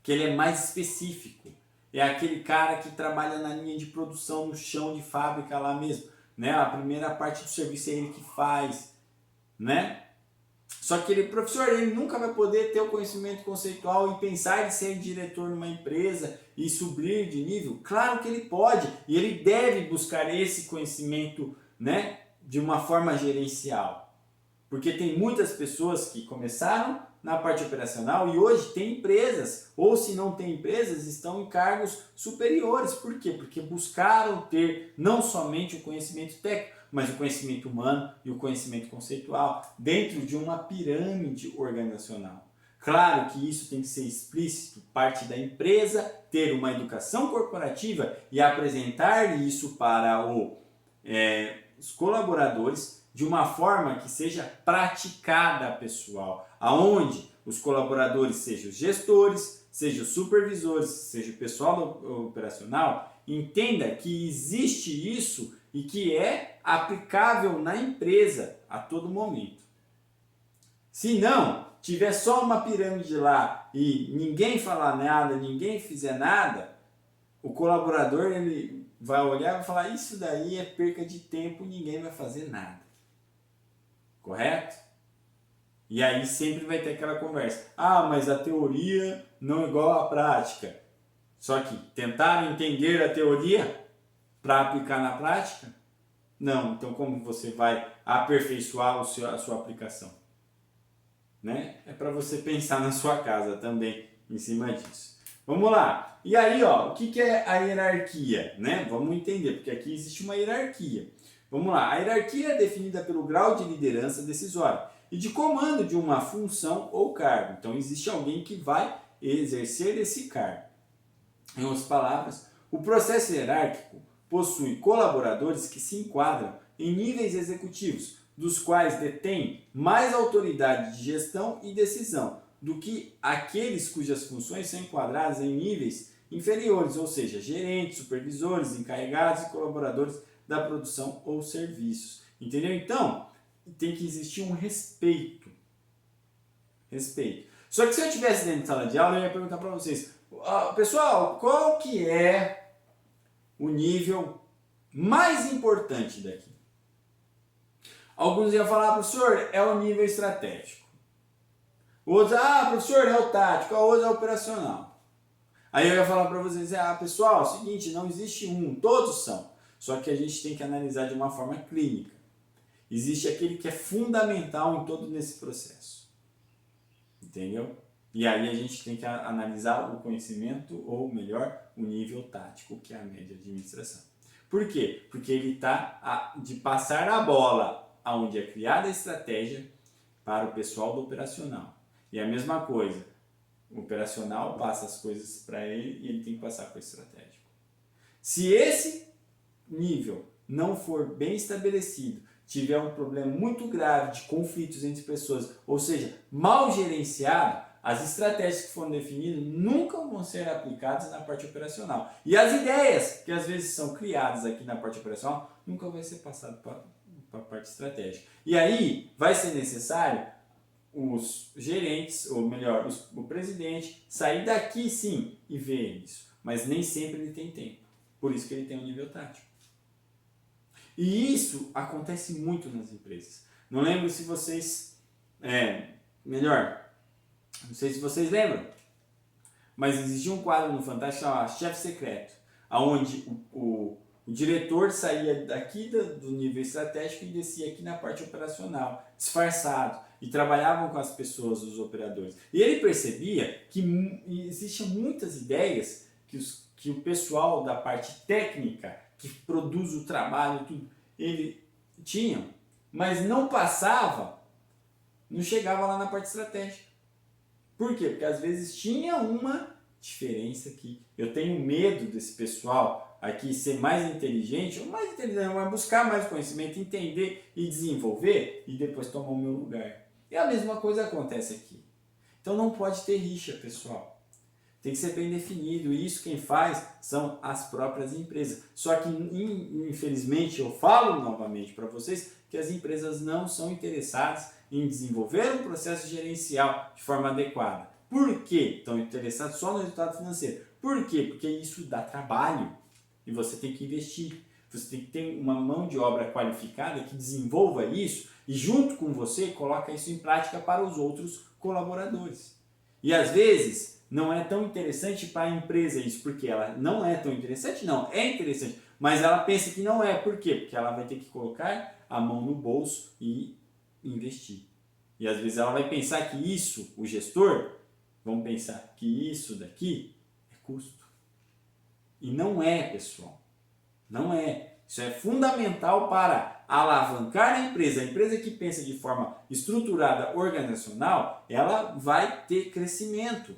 que ele é mais específico. É aquele cara que trabalha na linha de produção, no chão de fábrica lá mesmo. Né? A primeira parte do serviço é ele que faz, né? Só que ele, professor, ele nunca vai poder ter o conhecimento conceitual e pensar em ser diretor numa empresa e subir de nível. Claro que ele pode e ele deve buscar esse conhecimento, né, de uma forma gerencial. Porque tem muitas pessoas que começaram na parte operacional e hoje tem empresas, ou se não tem empresas, estão em cargos superiores. Por quê? Porque buscaram ter não somente o conhecimento técnico, mas o conhecimento humano e o conhecimento conceitual dentro de uma pirâmide organizacional. Claro que isso tem que ser explícito, parte da empresa ter uma educação corporativa e apresentar isso para os colaboradores de uma forma que seja praticada, pessoal, aonde os colaboradores, sejam os gestores, sejam os supervisores, seja o pessoal operacional, entenda que existe isso e que é aplicável na empresa a todo momento. Se não tiver só uma pirâmide lá e ninguém falar nada, ninguém fizer nada, o colaborador ele vai olhar e vai falar: isso daí é perca de tempo, ninguém vai fazer nada. Correto? E aí sempre vai ter aquela conversa: ah, mas a teoria não é igual à prática. Só que tentaram entender a teoria para aplicar na prática? Não. Então como você vai aperfeiçoar a sua aplicação? Né? É para você pensar na sua casa também em cima disso. Vamos lá. E aí, ó, o que é a hierarquia? Né? Vamos entender, porque aqui existe uma hierarquia. Vamos lá. A hierarquia é definida pelo grau de liderança decisória e de comando de uma função ou cargo. Então, existe alguém que vai exercer esse cargo. Em outras palavras, o processo hierárquico possui colaboradores que se enquadram em níveis executivos, dos quais detêm mais autoridade de gestão e decisão do que aqueles cujas funções são enquadradas em níveis inferiores, ou seja, gerentes, supervisores, encarregados e colaboradores da produção ou serviços. Entendeu? Então, tem que existir um respeito. Respeito. Só que se eu estivesse dentro de sala de aula, eu ia perguntar para vocês: pessoal, qual que é o nível mais importante daqui? Alguns iam falar: professor, é o nível estratégico. Outros: professor, é o tático. Outros é o operacional. Aí eu ia falar para vocês: pessoal, é o seguinte, não existe um, todos são. Só que a gente tem que analisar de uma forma clínica. Existe aquele que é fundamental em todo esse processo. Entendeu? E aí a gente tem que analisar o conhecimento, ou melhor, o nível tático, que é a média de administração. Por quê? Porque ele está de passar a bola onde é criada a estratégia para o pessoal do operacional. E a mesma coisa, o operacional passa as coisas para ele e ele tem que passar para o estratégico. Se esse nível não for bem estabelecido, tiver um problema muito grave de conflitos entre pessoas, ou seja, mal gerenciado, as estratégias que foram definidas nunca vão ser aplicadas na parte operacional. E as ideias que às vezes são criadas aqui na parte operacional nunca vai ser passado para a parte estratégica. E aí vai ser necessário os gerentes, ou melhor, o presidente, sair daqui sim e ver isso. Mas nem sempre ele tem tempo. Por isso que ele tem um nível tático. E isso acontece muito nas empresas. Não lembro se vocês... não sei se vocês lembram, mas existia um quadro no Fantástico chamado Chefe Secreto, onde o diretor saía daqui do nível estratégico e descia aqui na parte operacional, disfarçado, e trabalhavam com as pessoas, os operadores. E ele percebia que existiam muitas ideias que o pessoal da parte técnica, que produz o trabalho, tudo, ele tinha, mas não passava, não chegava lá na parte estratégica. Por quê? Porque às vezes tinha uma diferença aqui. Eu tenho medo desse pessoal aqui ser mais inteligente, mas buscar mais conhecimento, entender e desenvolver e depois tomar o meu lugar. E a mesma coisa acontece aqui. Então não pode ter rixa, pessoal. Tem que ser bem definido, e isso quem faz são as próprias empresas. Só que, infelizmente, eu falo novamente para vocês que as empresas não são interessadas em desenvolver um processo gerencial de forma adequada. Por quê? Estão interessados só no resultado financeiro. Por quê? Porque isso dá trabalho e você tem que investir. Você tem que ter uma mão de obra qualificada que desenvolva isso e, junto com você, coloca isso em prática para os outros colaboradores. E, às vezes, não é tão interessante para a empresa isso, porque ela não é tão interessante, não, é interessante, mas ela pensa que não é. Por quê? Porque ela vai ter que colocar a mão no bolso e investir. E às vezes ela vai pensar que isso, o gestor, vão pensar que isso daqui é custo. E não é, pessoal. Não é. Isso é fundamental para alavancar a empresa que pensa de forma estruturada, organizacional, ela vai ter crescimento.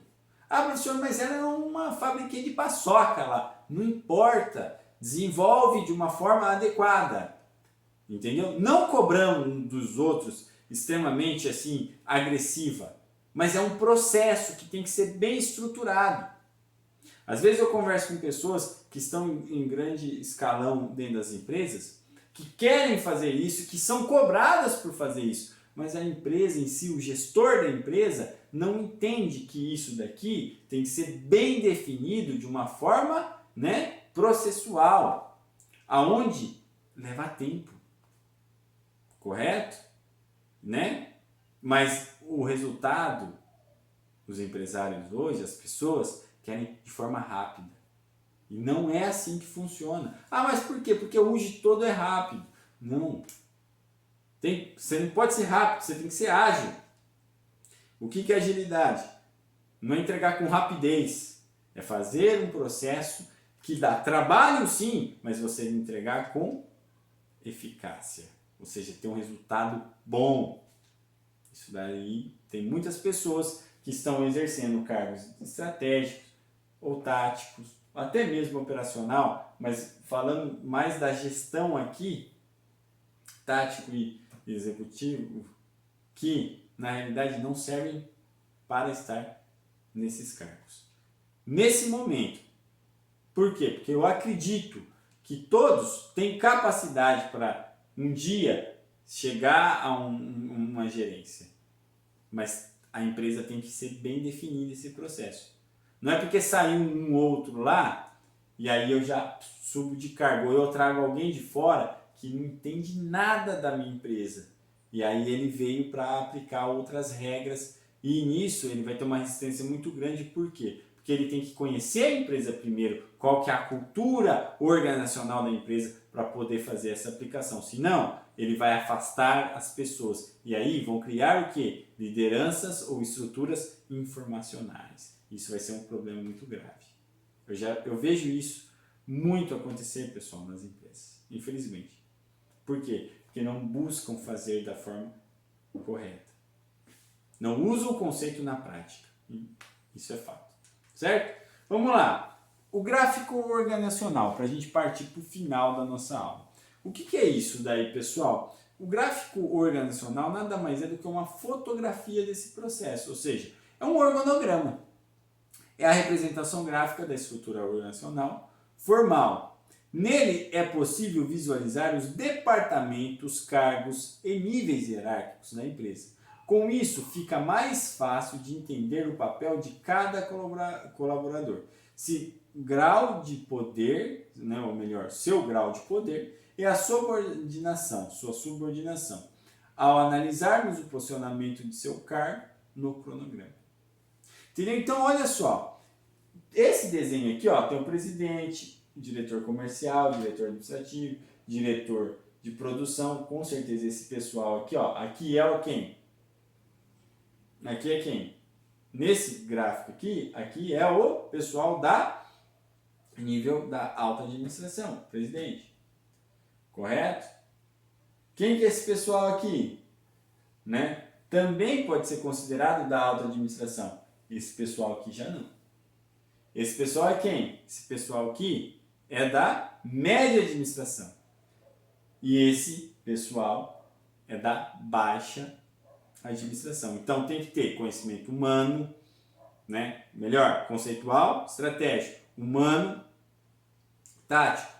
Ah, professor, mas ela é uma fabriquinha de paçoca lá. Não importa. Desenvolve de uma forma adequada. Entendeu? Não cobrando dos outros extremamente assim agressiva, mas é um processo que tem que ser bem estruturado. Às vezes eu converso com pessoas que estão em grande escalão dentro das empresas, que querem fazer isso, que são cobradas por fazer isso, mas a empresa em si, o gestor da empresa, não entende que isso daqui tem que ser bem definido de uma forma, né, processual, aonde leva tempo, correto? Né? Mas o resultado, os empresários hoje, as pessoas querem de forma rápida. E não é assim que funciona. Ah, mas por quê? Porque hoje todo é rápido. Não. Você não pode ser rápido, você tem que ser ágil. O que é agilidade? Não é entregar com rapidez. É fazer um processo que dá trabalho sim, mas você entregar com eficácia. Ou seja, ter um resultado bom. Isso daí tem muitas pessoas que estão exercendo cargos estratégicos ou táticos, até mesmo operacional, mas falando mais da gestão aqui, tático e executivo, que na realidade não servem para estar nesses cargos. Nesse momento. Por quê? Porque eu acredito que todos têm capacidade para um dia chegar a uma gerência. Mas a empresa tem que ser bem definida esse processo. Não é porque saiu um outro lá e aí eu já subo de cargo, ou eu trago alguém de fora que não entende nada da minha empresa. E aí ele veio para aplicar outras regras e nisso ele vai ter uma resistência muito grande. Por quê? Porque ele tem que conhecer a empresa primeiro, qual que é a cultura organizacional da empresa para poder fazer essa aplicação. Senão, ele vai afastar as pessoas. E aí vão criar o quê? Lideranças ou estruturas informacionais. Isso vai ser um problema muito grave. Eu vejo isso muito acontecer, pessoal, nas empresas. Infelizmente. Por quê? Porque não buscam fazer da forma correta. Não usam o conceito na prática. Isso é fato. Certo? Vamos lá. O gráfico organizacional, para a gente partir para o final da nossa aula. O que é isso daí, pessoal? O gráfico organizacional nada mais é do que uma fotografia desse processo, ou seja, é um organograma. É a representação gráfica da estrutura organizacional formal. Nele é possível visualizar os departamentos, cargos e níveis hierárquicos da empresa. Com isso, fica mais fácil de entender o papel de cada colaborador. Se grau de poder, né, ou melhor, seu grau de poder e a subordinação, sua subordinação, ao analisarmos o posicionamento de seu cargo no cronograma. Entendeu? Então, olha só, esse desenho aqui, ó, tem o presidente, diretor comercial, diretor administrativo, diretor de produção, com certeza esse pessoal aqui, ó, aqui é o quem? Aqui é quem? Nesse gráfico aqui é o pessoal da nível da alta administração, presidente. Correto? Quem que é esse pessoal aqui? Né? Também pode ser considerado da alta administração. Esse pessoal aqui já não. Esse pessoal é quem? Esse pessoal aqui é da média administração. E esse pessoal é da baixa administração. Então tem que ter conhecimento humano, né? Melhor, conceitual, estratégico, humano, tático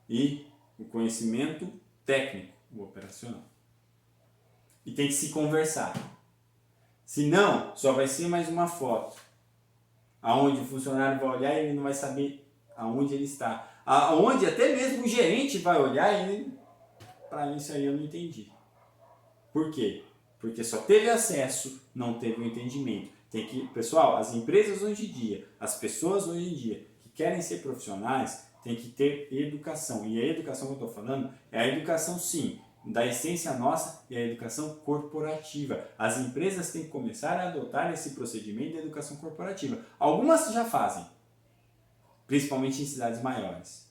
e o conhecimento técnico, o operacional. E tem que se conversar. Senão, só vai ser mais uma foto. Aonde o funcionário vai olhar e ele não vai saber aonde ele está. Aonde até mesmo o gerente vai olhar e ele... Para isso aí eu não entendi. Por quê? Porque só teve acesso, não teve o entendimento. Tem que, pessoal, as empresas hoje em dia, as pessoas hoje em dia que querem ser profissionais, tem que ter educação. E a educação que eu estou falando é a educação, sim, da essência nossa e a educação corporativa. As empresas têm que começar a adotar esse procedimento de educação corporativa. Algumas já fazem, principalmente em cidades maiores.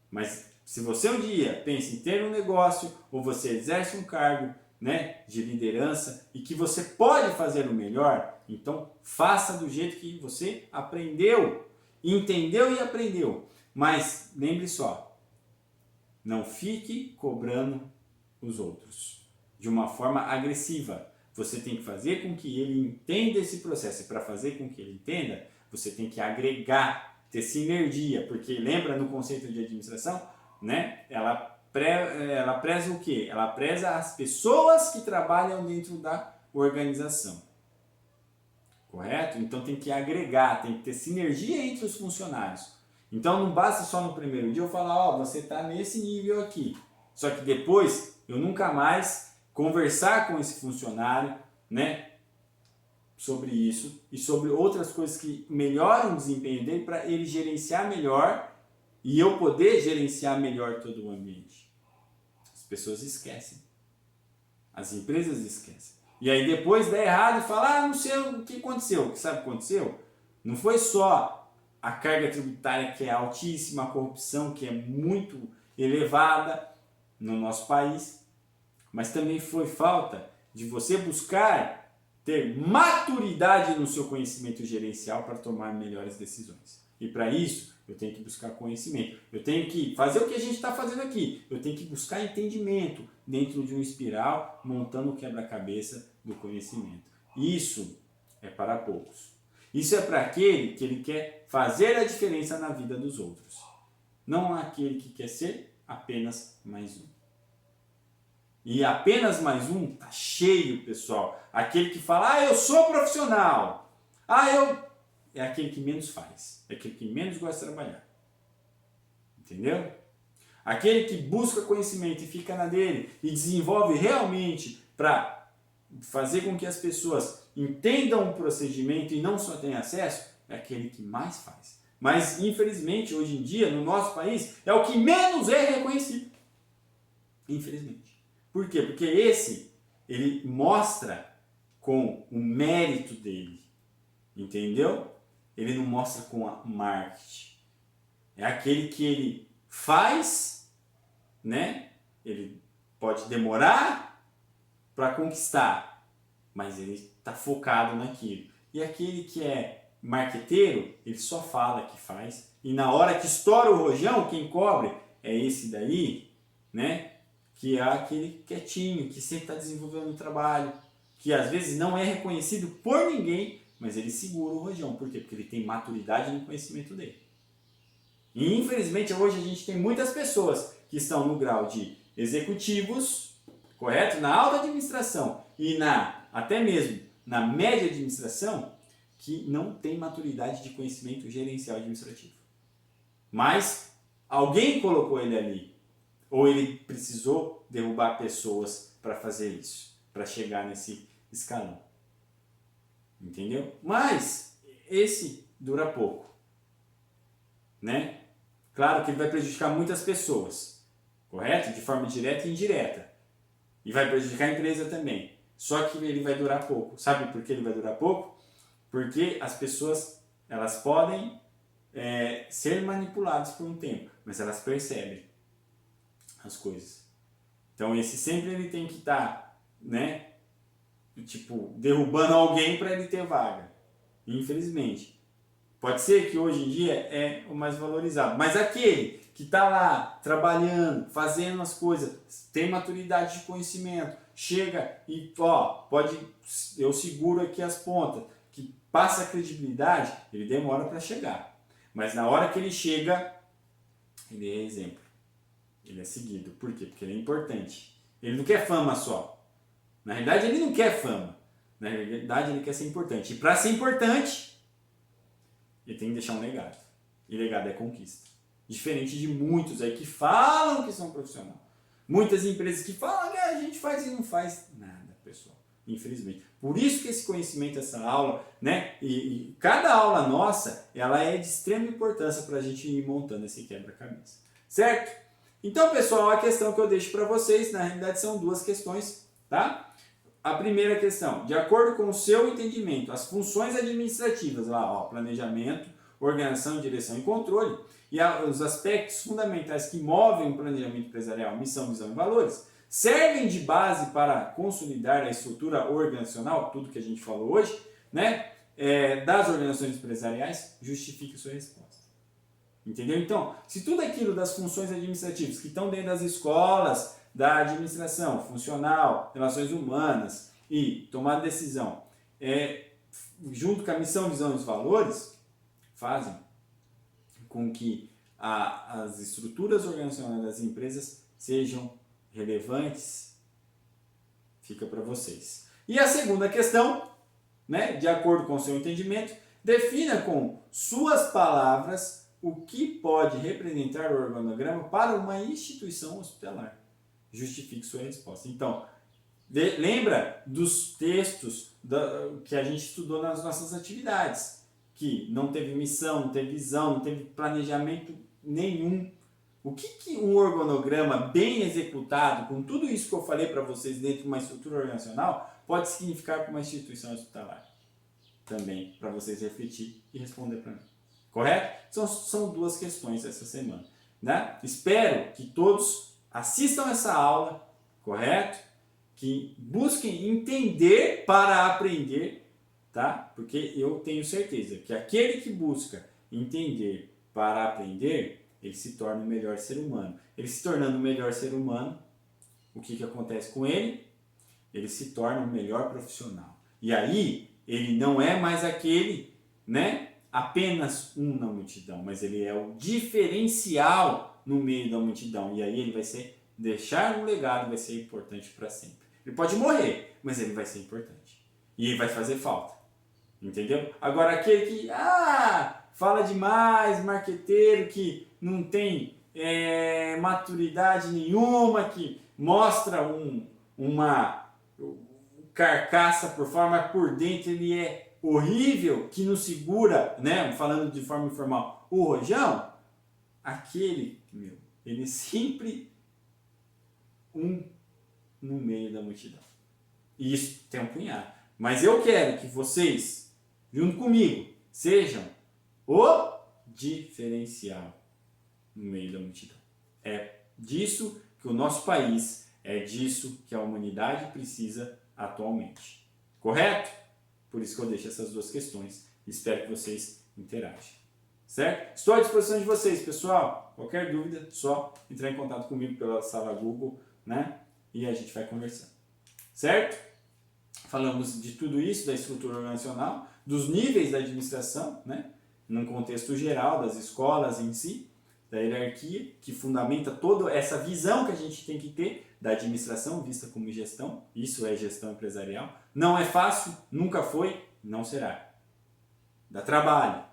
Mas Se você um dia pensa em ter um negócio ou você exerce um cargo, né, de liderança e que você pode fazer o melhor, então faça do jeito que você aprendeu, entendeu e aprendeu. Mas lembre só, não fique cobrando os outros de uma forma agressiva. Você tem que fazer com que ele entenda esse processo. E para fazer com que ele entenda, você tem que agregar, ter sinergia. Porque lembra no conceito de administração, né? Ela preza o quê? Ela preza as pessoas que trabalham dentro da organização. Correto? Então tem que agregar, tem que ter sinergia entre os funcionários. Então não basta só no primeiro dia eu falar, ó, você está nesse nível aqui. Só que depois eu nunca mais conversar com esse funcionário, né, sobre isso e sobre outras coisas que melhoram o desempenho dele para ele gerenciar melhor e eu poder gerenciar melhor todo o ambiente. As pessoas esquecem. As empresas esquecem. E aí depois dá errado e fala, não sei o que aconteceu. O que sabe o que aconteceu? Não foi só a carga tributária que é altíssima, a corrupção que é muito elevada no nosso país, mas também foi falta de você buscar ter maturidade no seu conhecimento gerencial para tomar melhores decisões. E para isso, eu tenho que buscar conhecimento. Eu tenho que fazer o que a gente está fazendo aqui. Eu tenho que buscar entendimento dentro de um espiral, montando o quebra-cabeça do conhecimento. Isso é para poucos. Isso é para aquele que ele quer fazer a diferença na vida dos outros. Não aquele que quer ser apenas mais um. E apenas mais um tá cheio, pessoal. Aquele que fala, eu sou profissional. É aquele que menos faz. É aquele que menos gosta de trabalhar. Entendeu? Aquele que busca conhecimento e fica na dele e desenvolve realmente para fazer com que as pessoas entendam o procedimento e não só tenham acesso, é aquele que mais faz. Mas, infelizmente, hoje em dia, no nosso país, é o que menos é reconhecido. Infelizmente. Por quê? Porque ele mostra com o mérito dele. Entendeu? Ele não mostra com a marketing. É aquele que ele faz, né? Ele pode demorar para conquistar, mas ele está focado naquilo. E aquele que é marqueteiro, ele só fala que faz. E na hora que estoura o rojão, quem cobre é esse daí, né? Que é aquele quietinho, que sempre está desenvolvendo um trabalho, que às vezes não é reconhecido por ninguém, mas ele segura o rojão. Por quê? Porque ele tem maturidade no conhecimento dele. E infelizmente hoje a gente tem muitas pessoas que estão no grau de executivos, correto? Na alta administração e até mesmo na média administração, que não tem maturidade de conhecimento gerencial administrativo. Mas alguém colocou ele ali. Ou ele precisou derrubar pessoas para fazer isso, para chegar nesse escalão. Entendeu? Mas esse dura pouco. Né? Claro que ele vai prejudicar muitas pessoas, correto? De forma direta e indireta. E vai prejudicar a empresa também. Só que ele vai durar pouco. Sabe por que ele vai durar pouco? Porque as pessoas elas podem ser manipuladas por um tempo, mas elas percebem as coisas. Então esse sempre ele tem que estar, né, tipo, derrubando alguém para ele ter vaga. Infelizmente. Pode ser que hoje em dia é o mais valorizado, mas aquele que está lá trabalhando, fazendo as coisas, tem maturidade de conhecimento, chega e eu seguro aqui as pontas, que passa a credibilidade, ele demora para chegar. Mas na hora que ele chega, ele é exemplo. Ele é seguido. Por quê? Porque ele é importante. Ele não quer fama só. Na realidade, ele não quer fama. Na realidade, ele quer ser importante. E para ser importante, ele tem que deixar um legado. E legado é conquista. Diferente de muitos aí que falam que são profissionais. Muitas empresas que falam que a gente faz e não faz nada, pessoal. Infelizmente. Por isso que esse conhecimento, essa aula, né? E cada aula nossa, ela é de extrema importância para a gente ir montando esse quebra-cabeça. Certo? Então, pessoal, a questão que eu deixo para vocês, na realidade, são duas questões, tá? A primeira questão, de acordo com o seu entendimento, as funções administrativas, lá, planejamento, organização, direção e controle, e os aspectos fundamentais que movem o planejamento empresarial, missão, visão e valores, servem de base para consolidar a estrutura organizacional, tudo que a gente falou hoje, né, das organizações empresariais, justifique sua resposta. Entendeu? Então, se tudo aquilo das funções administrativas que estão dentro das escolas, da administração funcional, relações humanas e tomar decisão, junto com a missão, visão e os valores, fazem com que as estruturas organizacionais das empresas sejam relevantes, fica para vocês. E a segunda questão, né, de acordo com o seu entendimento, defina com suas palavras o que pode representar o organograma para uma instituição hospitalar. Justifique sua resposta. Então, lembra dos textos que a gente estudou nas nossas atividades, que não teve missão, não teve visão, não teve planejamento nenhum. O que um organograma bem executado, com tudo isso que eu falei para vocês dentro de uma estrutura organizacional, pode significar para uma instituição hospitalar? Também, para vocês refletir e responder para mim. Correto? São duas questões essa semana, né? Espero que todos assistam essa aula, correto? Que busquem entender para aprender, tá? Porque eu tenho certeza que aquele que busca entender para aprender, ele se torna um melhor ser humano. Ele se tornando um melhor ser humano, o que acontece com ele? Ele se torna um melhor profissional. E aí, ele não é mais aquele, né? Apenas um na multidão, mas ele é o diferencial no meio da multidão. E aí ele vai deixar um legado, vai ser importante para sempre. Ele pode morrer, mas ele vai ser importante. E ele vai fazer falta. Entendeu? Agora aquele que fala demais, marqueteiro, que não tem maturidade nenhuma, que mostra uma carcaça por fora, mas por dentro ele é horrível, que não segura, né? Falando de forma informal, o rojão, aquele, ele é sempre no meio da multidão. E isso tem um punhado. Mas eu quero que vocês, junto comigo, sejam o diferencial no meio da multidão. É disso que o nosso país, é disso que a humanidade precisa atualmente. Correto? Por isso que eu deixo essas duas questões. Espero que vocês interajam. Certo? Estou à disposição de vocês, pessoal. Qualquer dúvida, só entrar em contato comigo pela sala Google, né? E a gente vai conversando. Certo? Falamos de tudo isso, da estrutura organizacional, dos níveis da administração, né? Num contexto geral, das escolas em si, da hierarquia, que fundamenta toda essa visão que a gente tem que ter da administração vista como gestão. Isso é gestão empresarial. Não é fácil, nunca foi, não será. Dá trabalho,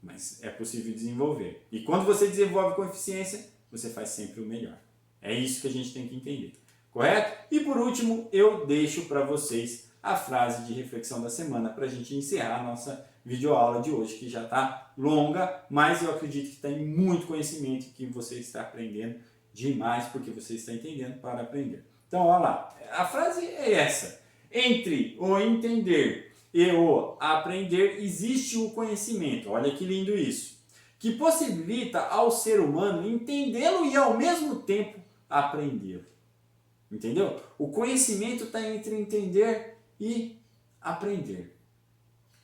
mas é possível desenvolver. E quando você desenvolve com eficiência, você faz sempre o melhor. É isso que a gente tem que entender. Correto? E por último, eu deixo para vocês a frase de reflexão da semana para a gente encerrar a nossa videoaula de hoje, que já está longa, mas eu acredito que tem muito conhecimento que você está aprendendo demais, porque você está entendendo para aprender. Então, olha lá, a frase é essa: entre o entender e o aprender existe o conhecimento. Olha que lindo isso, que possibilita ao ser humano entendê-lo e ao mesmo tempo aprendê-lo. Entendeu? O conhecimento está entre entender e aprender.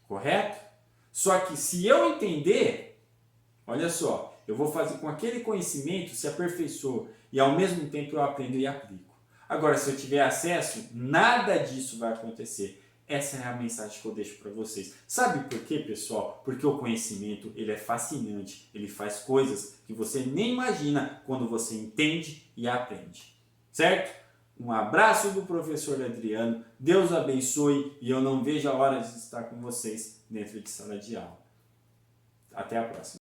Correto? Só que se eu entender, olha só, eu vou fazer com aquele conhecimento se aperfeiçoa e ao mesmo tempo eu aprendo e aplico. Agora, se eu tiver acesso, nada disso vai acontecer. Essa é a mensagem que eu deixo para vocês. Sabe por quê, pessoal? Porque o conhecimento, ele é fascinante. Ele faz coisas que você nem imagina quando você entende e aprende. Certo? Um abraço do professor Adriano. Deus abençoe e eu não vejo a hora de estar com vocês dentro de sala de aula. Até a próxima.